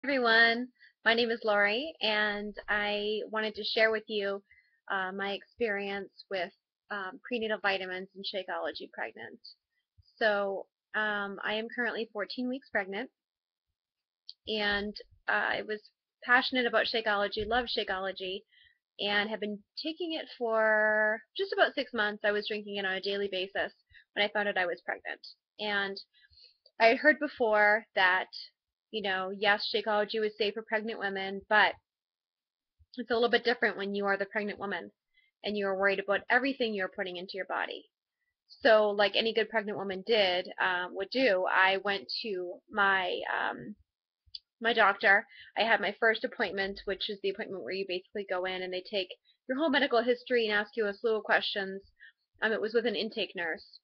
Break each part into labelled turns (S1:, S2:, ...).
S1: Everyone. My name is Lori, and I wanted to share with you my experience with prenatal vitamins and Shakeology pregnant. So I am currently 14 weeks pregnant, and I was passionate about Shakeology, love Shakeology, and have been taking it for just about 6 months. I was drinking it on a daily basis when I found out I was pregnant. And I had heard before that, yes, Shakeology was safe for pregnant women, but it's a little bit different when you are the pregnant woman and you are worried about everything you're putting into your body. So, like any good pregnant woman would do, I went to my doctor. I had my first appointment, which is the appointment where you basically go in and they take your whole medical history and ask you a slew of questions. It was with an intake nurse,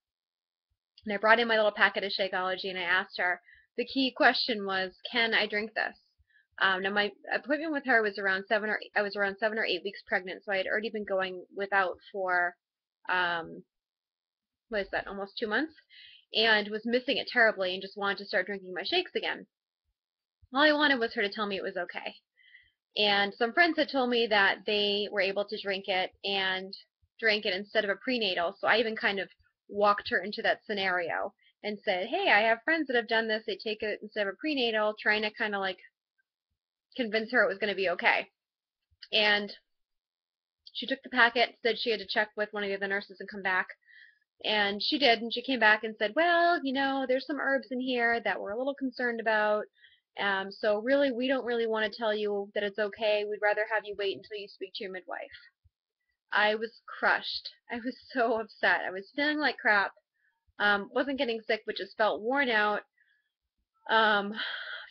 S1: and I brought in my little packet of Shakeology, and I asked her. The key question was, can I drink this? Now my appointment with her was I was around 7 or 8 weeks pregnant, so I had already been going without for, um, what is that, almost 2 months, and was missing it terribly, and just wanted to start drinking my shakes again. All I wanted was her to tell me it was okay. And some friends had told me that they were able to drink it and drank it instead of a prenatal, so I even kind of walked her into that scenario and said, hey, I have friends that have done this. They take it instead of a prenatal, trying to kind of like convince her it was going to be okay. And she took the packet, said she had to check with one of the other nurses and come back. And she did, and she came back and said, well, there's some herbs in here that we're a little concerned about. So really, we don't really want to tell you that it's okay. We'd rather have you wait until you speak to your midwife. I was crushed. I was so upset. I was feeling like crap. Wasn't getting sick, but just felt worn out. Um,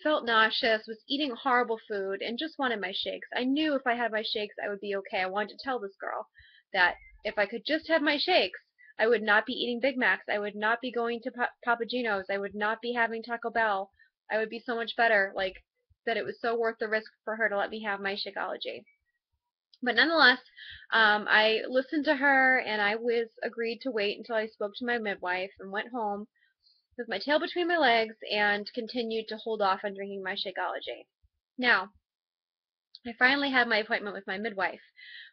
S1: Felt nauseous, was eating horrible food, and just wanted my shakes. I knew if I had my shakes, I would be okay. I wanted to tell this girl that if I could just have my shakes, I would not be eating Big Macs. I would not be going to Papa Gino's. I would not be having Taco Bell. I would be so much better. Like, that it was so worth the risk for her to let me have my Shakeology. But nonetheless, I listened to her, and I was agreed to wait until I spoke to my midwife and went home with my tail between my legs and continued to hold off on drinking my Shakeology. Now, I finally had my appointment with my midwife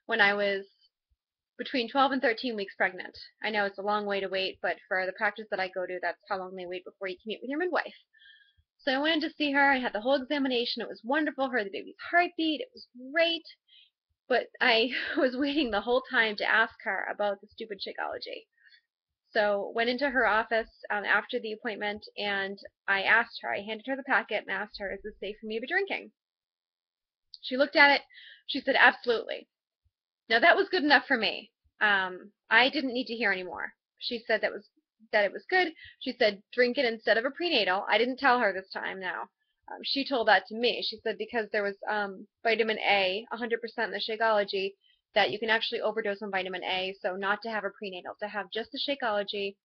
S1: when I was between 12 and 13 weeks pregnant. I know it's a long way to wait, but for the practice that I go to, that's how long they wait before you can meet with your midwife. So I went in to see her. I had the whole examination. It was wonderful. Heard the baby's heartbeat. It was great. But I was waiting the whole time to ask her about the stupid Shakeology. So went into her office after the appointment, and I handed her the packet and asked her, is this safe for me to be drinking? She looked at it. She said, absolutely. Now that was good enough for me. I didn't need to hear any more. She said that it was good. She said, drink it instead of a prenatal. I didn't tell her this time now. She told that to me. She said because there was vitamin A, 100% in the Shakeology, that you can actually overdose on vitamin A, so not to have a prenatal, to have just the Shakeology.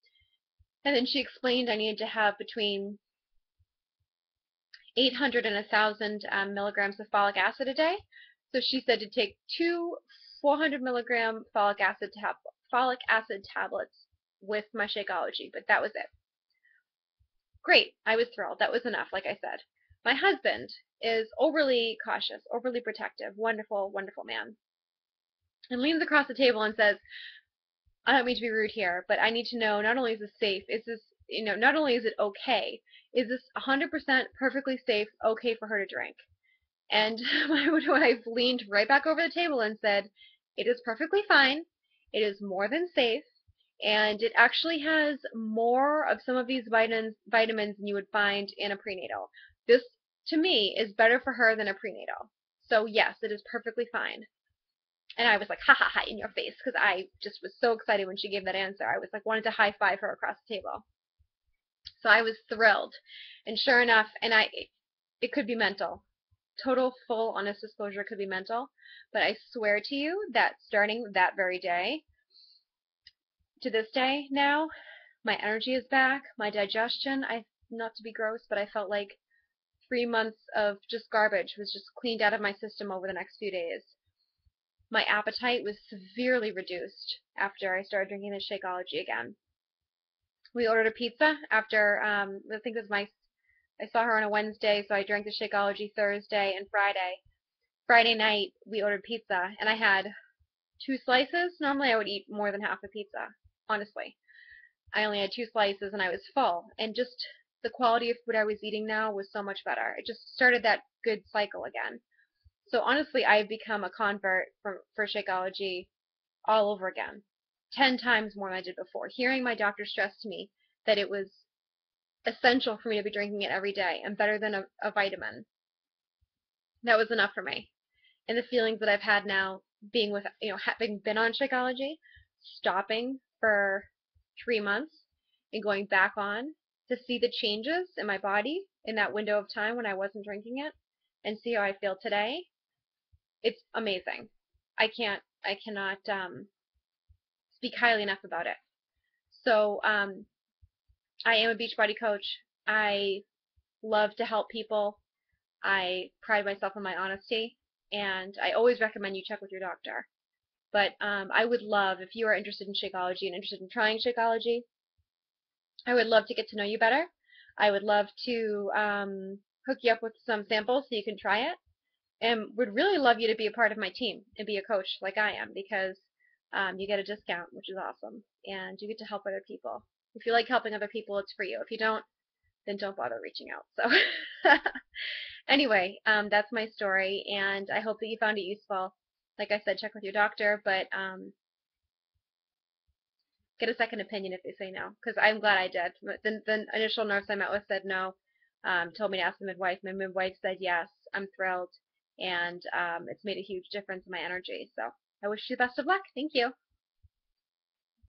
S1: And then she explained I needed to have between 800 and 1,000 milligrams of folic acid a day. So she said to take two 400 milligram folic acid tablets with my Shakeology, but that was it. Great, I was thrilled. That was enough, like I said. My husband is overly cautious, overly protective, wonderful, wonderful man, and leans across the table and says, I don't mean to be rude here, but I need to know, not only is this safe, not only is it okay, is this 100% perfectly safe, okay for her to drink? And my wife leaned right back over the table and said, it is perfectly fine. It is more than safe. And it actually has more of some of these vitamins than you would find in a prenatal. This, to me, is better for her than a prenatal. So yes, it is perfectly fine. And I was like, ha ha ha, in your face, because I just was so excited when she gave that answer. I was like, wanted to high five her across the table. So I was thrilled. And sure enough, it could be mental. Total, full, honest disclosure, could be mental. But I swear to you that starting that very day, to this day now, my energy is back, my digestion, not to be gross, but I felt like 3 months of just garbage was just cleaned out of my system over the next few days. My appetite was severely reduced after I started drinking the Shakeology again. We ordered a pizza after, I think it was I saw her on a Wednesday, so I drank the Shakeology Thursday and Friday. Friday night, we ordered pizza, and I had 2 slices. Normally, I would eat more than half a pizza, honestly. I only had 2 slices, and I was full. And just the quality of food I was eating now was so much better. It just started that good cycle again. So honestly, I've become a convert for Shakeology all over again. 10 times more than I did before. Hearing my doctor stress to me that it was essential for me to be drinking it every day and better than a vitamin. That was enough for me. And the feelings that I've had now being with, having been on Shakeology, stopping for 3 months and going back on to see the changes in my body in that window of time when I wasn't drinking it and see how I feel today, it's amazing. I cannot speak highly enough about it. So I am a Beachbody coach. I love to help people. I pride myself on my honesty, and I always recommend you check with your doctor. But I would love, if you are interested in Shakeology and interested in trying Shakeology, I would love to get to know you better. I would love to hook you up with some samples so you can try it, and would really love you to be a part of my team and be a coach like I am, because you get a discount, which is awesome, and you get to help other people. If you like helping other people, it's for you. If you don't, then don't bother reaching out. So anyway, that's my story, and I hope that you found it useful. Like I said, check with your doctor, but get a second opinion if they say no, because I'm glad I did. The initial nurse I met with said no, told me to ask the midwife. My midwife said yes. I'm thrilled, and it's made a huge difference in my energy. So I wish you the best of luck. Thank you.